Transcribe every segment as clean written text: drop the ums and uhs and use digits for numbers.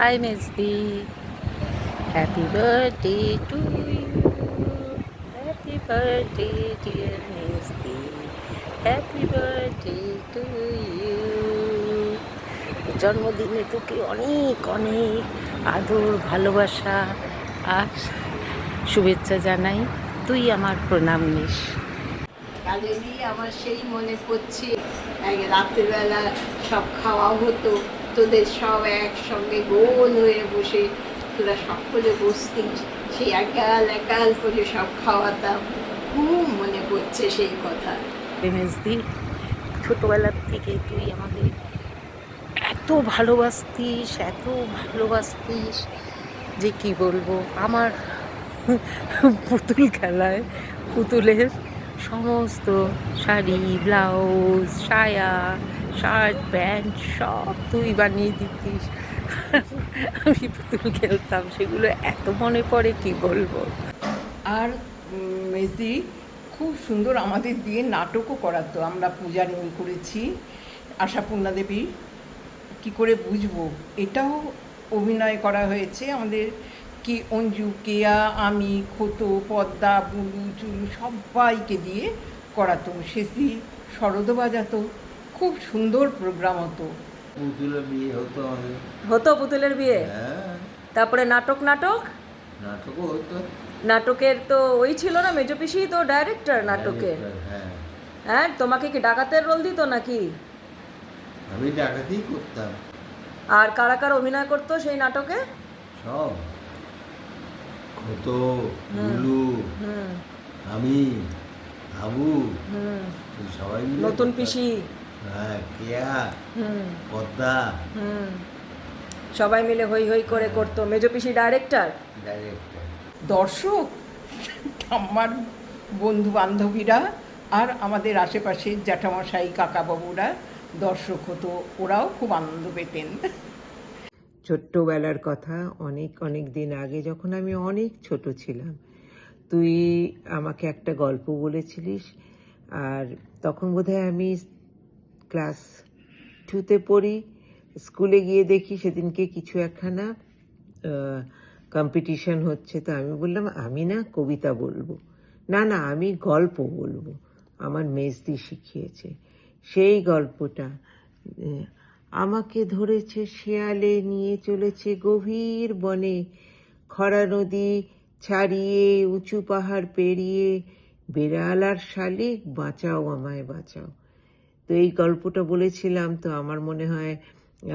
Hi, Miss B. Happy birthday to you. Happy birthday, dear Miss B. Happy birthday to you. জন্মদিনে তোকে অনেক অনেক আদর ভালোবাসা আর শুভেচ্ছা জানাই। তুই আমার প্রণাম নিস। কালেরই আমার সেই মনে পড়ছে রাত্রিবেলা সব খাওয়া হতো, তোদের সব একসঙ্গে গোল হয়ে বসে তোরা সকলে বসতিস, সেই একাল একাল করে সব খাওয়াতাম। খুব মনে পড়ছে সেই কথা। এমএসদি, ছোটোবেলার থেকে তুই আমাদের এত ভালোবাসতিস যে কি বলবো। আমার পুতুল খেলায় পুতুলের সমস্ত শাড়ি, ব্লাউজ, সায়া, শার্ট, প্যান্ট সব তুই বানিয়ে দিতিস। আমি পুতুল খেলতাম, সেগুলো এত মনে পড়ে কি বলবো। আর মেজদি খুব সুন্দর আমাদের দিয়ে নাটকও করাতো। আমরা পূজা নিয়ে করেছি আশাপূর্ণা দেবী, কী করে বুঝবো, এটাও অভিনয় করা হয়েছে আমাদের। কি অঞ্জু, কেয়া, আমি, খোতো, পদ্মা, বুলু, চুলু সবাইকে দিয়ে করাতো। শেষি শরদও বাজাতো, খুব সুন্দর প্রোগ্রাম হতো। পুতুলের বিয়ে হতো আমাদের। হতো পুতুলের বিয়ে। হ্যাঁ, তারপরে নাটকও হতো। নাটকের তো ওই ছিল না, মেজো পিসি তো ডাইরেক্টর নাটকের। হ্যাঁ, হ্যাঁ, তোমাকে কি ডাকাতের রোল দিত নাকি? আমি ডাকাতিই করতাম। আর কারা কারা অভিনয় করতো সেই নাটকে? সব হতো, বুলু, আমি, আবু, সবাই মিলে নতুন করতাম। পিসি, হ্যাঁ, কেয়া, পদ্মা, সবাই মিলে হই হই করে করতো। মেজো পিসি ডাইরেক্টর। ডাইরেক্টর। দর্শক আমার বন্ধু বান্ধবীরা আর আমাদের আশেপাশের জ্যাঠামশাই কাকাবাবুরা দর্শক হতো, ওরাও খুব আনন্দ পেতেন। ছোট্টবেলার কথা, অনেক অনেক দিন আগে যখন আমি অনেক ছোট ছিলাম, তুই আমাকে একটা গল্প বলেছিলিস। আর তখন বোধহয় আমি ক্লাস 2তে পড়ি। স্কুলে গিয়ে দেখি সেদিনকে কিছু একখানা কম্পিটিশন হচ্ছে। তো আমি বললাম আমি না কবিতা বলবো না, আমি গল্প বলবো, আমার মেজদি শিখিয়েছে। সেই গল্পটা, আমাকে ধরেছে শেয়ালে নিয়ে চলেছে গভীর বনে, খরা নদী ছাড়িয়ে উঁচু পাহাড় পেরিয়ে, বেড়াল আর শালিক বাঁচাও আমায় বাঁচাও। তো এই গল্পটা বলেছিলাম, তো আমার মনে হয়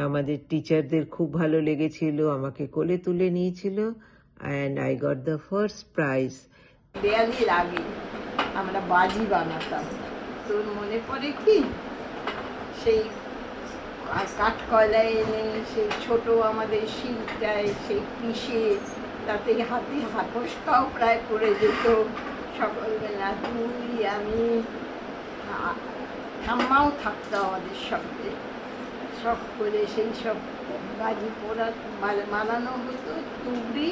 আমাদের টিচারদের খুব ভালো লেগেছিল, আমাকে কোলে তুলে নিয়েছিল, and I got the first prize. দেয়ালির আগে আমরা বাজি বানাতাম, তোর মনে পড়ে কি? সেই কাঠকয়লায় এনে সেই ছোট আমাদের শিলটায় সেই পিষে, তাতে হাতে হাতসকাও প্রায় পড়ে যেত সকলবেলা। তুই, আমি, ঠাম্মাও থাকতো আমাদের সঙ্গে, সব করে সেই সব বাজি পোড়া বানানো হতো। তুবড়ি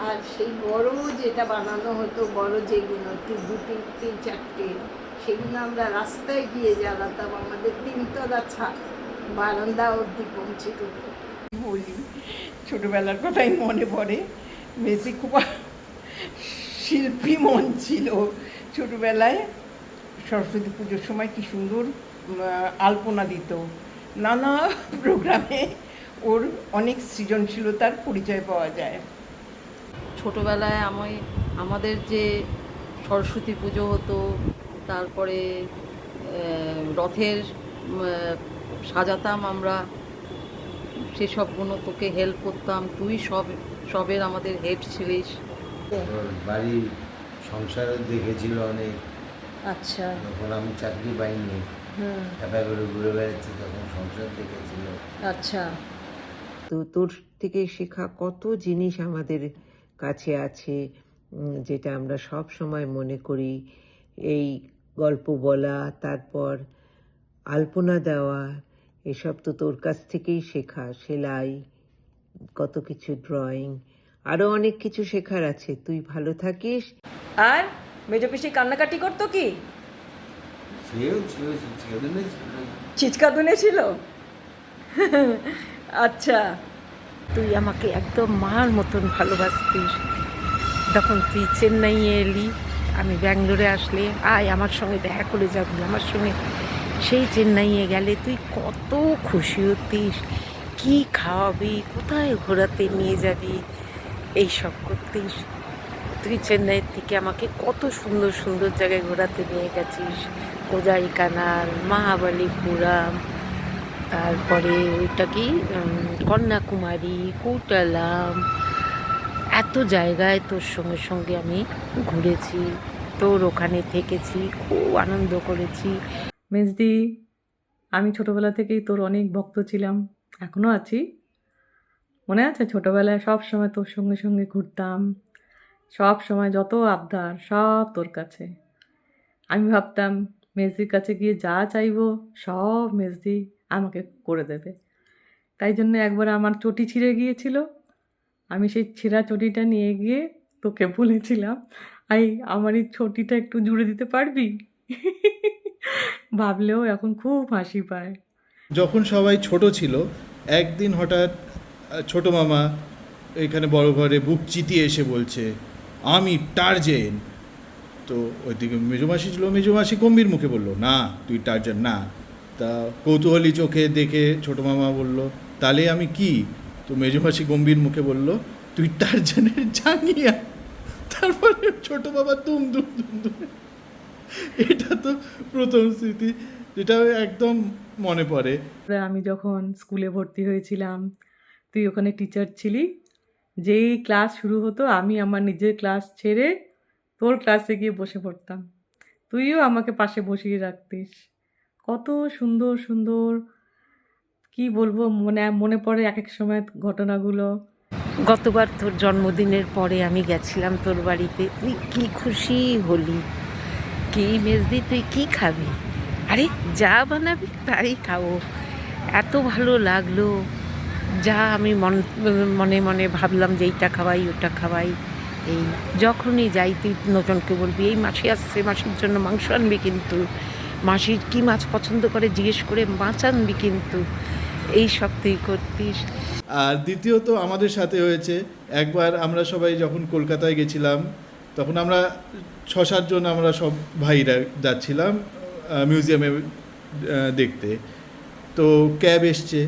আর সেই বড় যেটা বানানো হতো, বড় যেগুলো দুটি তিন চারটে, সেগুলো আমরা রাস্তায় গিয়ে জ্বালাতাম। আমাদের 3তলা বারান্দা অবধি পৌঁছে যেত। বলি, ছোটবেলার কথাই মনে পড়ে। মেসি খুব শিল্পী মন ছিল ছোটবেলায়। সরস্বতী পুজোর সময় কি সুন্দর আলপনা দিত, নানা প্রোগ্রামে ওর অনেক সৃজনশীলতার পরিচয় পাওয়া যায়। ছোটোবেলায় আমাদের যে সরস্বতী পুজো হতো, তারপরে রথের সাজাতাম আমরা, সেসবগুলো তোকে হেল্প করতাম। তুই সবের আমাদের হেড ছিলিস। ওর বাড়ির সংসারও দেখেছিল অনেক। আচ্ছা। যখন আমি চাকরি পাইনি, একা করে ঘুরে বেড়াচ্ছি, তখন সংসার দেখেছিল। আচ্ছা। তো তোর থেকে শেখা কত জিনিস আমাদের কাছে আছে, যেটা আমরা সব সময় মনে করি। এই গল্প বলা, তারপর আলপনা দেওয়া, এসব তো তোর কাছ থেকেই শেখা। সেলাই, কত কিছু, ড্রয়িং, আরও অনেক কিছু শেখার আছে। তুই ভালো থাকিস। আর মেজো পিসি কান্নাকাটি করতো কি? সেও ছিল, চিৎকার দুনে ছিল। আচ্ছা। তুই আমাকে একদম মার মতন ভালোবাসতিস। তখন তুই চেন্নাইয়ে এলি, আমি ব্যাঙ্গালোরে আসলে আয় আমার সঙ্গে দেখা করে যাবি আমার সঙ্গে। সেই চেন্নাইয়ে গেলে তুই কত খুশি হতিস, কী খাওয়াবি, কোথায় ঘোরাতে নিয়ে যাবি, এই সব করতিস। তুই চেন্নাইয়ের থেকে আমাকে কত সুন্দর সুন্দর জায়গায় ঘোরাতে নিয়ে গেছিস, কোজাই কানাল, মহাবালিপুরাম, তারপরে ওইটা কি কন্যাকুমারী, কোটালাম, এত জায়গায় তোর সঙ্গে সঙ্গে আমি ঘুরেছি, তোর ওখানে থেকেছি, খুব আনন্দ করেছি। মেজদি, আমি ছোটোবেলা থেকেই তোর অনেক ভক্ত ছিলাম, এখনও আছি। মনে আছে ছোটোবেলায় সব সময় তোর সঙ্গে সঙ্গে ঘুরতাম, সব সময় যত আবদার সব তোর কাছে। আমি ভাবতাম মেজদির কাছে গিয়ে যা চাইবো সব মেজদি আমাকে করে দেবে। তাই জন্য একবার আমার চটি ছিঁড়ে গিয়েছিল, আমি সেই ছেঁড়া চটিটা নিয়ে গিয়ে তোকে বলেছিলাম, আমার এই চটিটা একটু জুড়ে দিতে পারবি? ভাবলেও এখন খুব হাসি পায়। যখন সবাই ছোট ছিল, একদিন হঠাৎ ছোট মামা এখানে বড় ঘরে বুক চিতিয়ে এসে বলছে, আমি টার্জেন। তো ওইদিকে মেজমাসি ছিল, মেজমাসি গম্ভীর মুখে বলল, না তুই টার্জেন না। তা কৌতূহলী চোখে দেখে ছোট মামা বলল, তাহলে আমি কি? তো মেজমাসি গম্ভীর মুখে বলল, তুই টার্জেনের জাঙ্গিয়া। তারপরে ছোট বাবা দুম দুম দুম দুম। এটা তো প্রথম স্মৃতি যেটা একদম মনে পড়ে। আমি যখন স্কুলে ভর্তি হয়েছিলাম, তুই ওখানে টিচার ছিলি, যেই ক্লাস শুরু হতো আমি আমার নিজের ক্লাস ছেড়ে তোর ক্লাসে গিয়ে বসে পড়তাম, তুইও আমাকে পাশে বসিয়ে রাখতিস। কত সুন্দর সুন্দর, কি বলবো, মনে পড়ে এক এক সময় ঘটনাগুলো। গতবার তোর জন্মদিনের পরে আমি গেছিলাম তোর বাড়িতে, তুই কি খুশি হলি, কি মেজদি তুই কি খাবি? আরে যা বানাবি তাই খাবো, এত ভালো লাগলো। যা আমি মনে মনে ভাবলাম যে এইটা খাওয়াই ওটা খাওয়াই। এই যখনই যাই তুই নতুনকে বলবি, এই মাসি আসছে, মাসির জন্য মাংস আনবি কিন্তু, মাসির কী মাছ পছন্দ করে জিজ্ঞেস করে মাছ আনবি কিন্তু, এই সব তুই করতিস। আর দ্বিতীয়ত আমাদের সাথে হয়েছে একবার, আমরা সবাই যখন কলকাতায় গেছিলাম, তখন আমরা 6-7 জন আমরা সব ভাইরা যাচ্ছিলাম মিউজিয়ামে দেখতে। তো ক্যাব এসছে,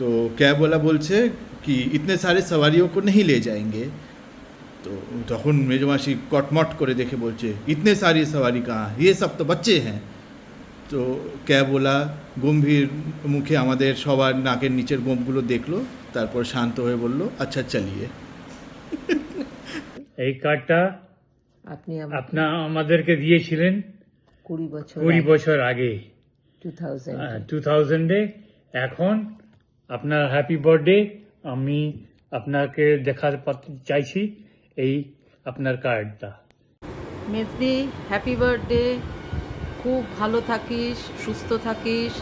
তো ক্যাবওয়ালা বলছে কি ইতনে সারে সওয়ারিও কো নেই লে যায়েঙ্গে। তো তখন মেজমাসি কটমট করে দেখে বলছে, ইতনে সারি সওয়ারি কাহা, ইয়ে সব তো বাচ্চে হ্যাঁ। তো ক্যাবওয়ালা গম্ভীর মুখে আমাদের সবার নাকের নিচের গোঁপগুলো দেখলো, তারপর শান্ত হয়ে বলল, আচ্ছা চালিয়ে। এই কার্ডটা আপনি আমাদেরকে দিয়েছিলেন 20 বছর আগে, 2000 2000-এ। এখন আপনার হ্যাপি বার্থডে, আমি আপনাকে দেখাতে চাইছি এই আপনার কার্ডটা। মেজদি, হ্যাপি বার্থডে, খুব ভালো থাকিস, সুস্থ থাকিস।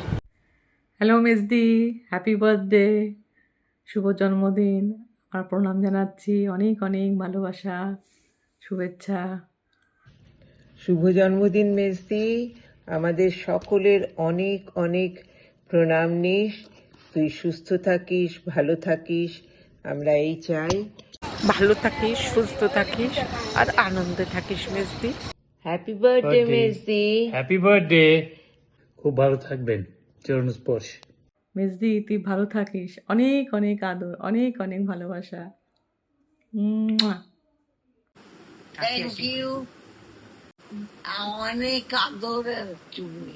হ্যালো মেজদি, হ্যাপি বার্থডে, শুভ জন্মদিন। আর প্রণাম জানাচ্ছি, অনেক অনেক ভালোবাসা, শুভেচ্ছা। শুভ জন্মদিন মেজদি, আমাদের সকলের অনেক অনেক প্রণাম নিস, তুই সুস্থ থাকিস, ভালো থাকিস, আমরা এই চাই। ভালো থাকিস, সুস্থ থাকিস আর আনন্দে থাকিস মেজদি। হ্যাপি বার্থডে মেজদি। হ্যাপি বার্থডে, খুব ভালো থাকবেন, চরণ স্পর্শ। মেজদি, তুই ভালো থাকিস, অনেক অনেক আদর, অনেক অনেক ভালোবাসা। থ্যাংক ইউ, অনেক আদরের তুমি।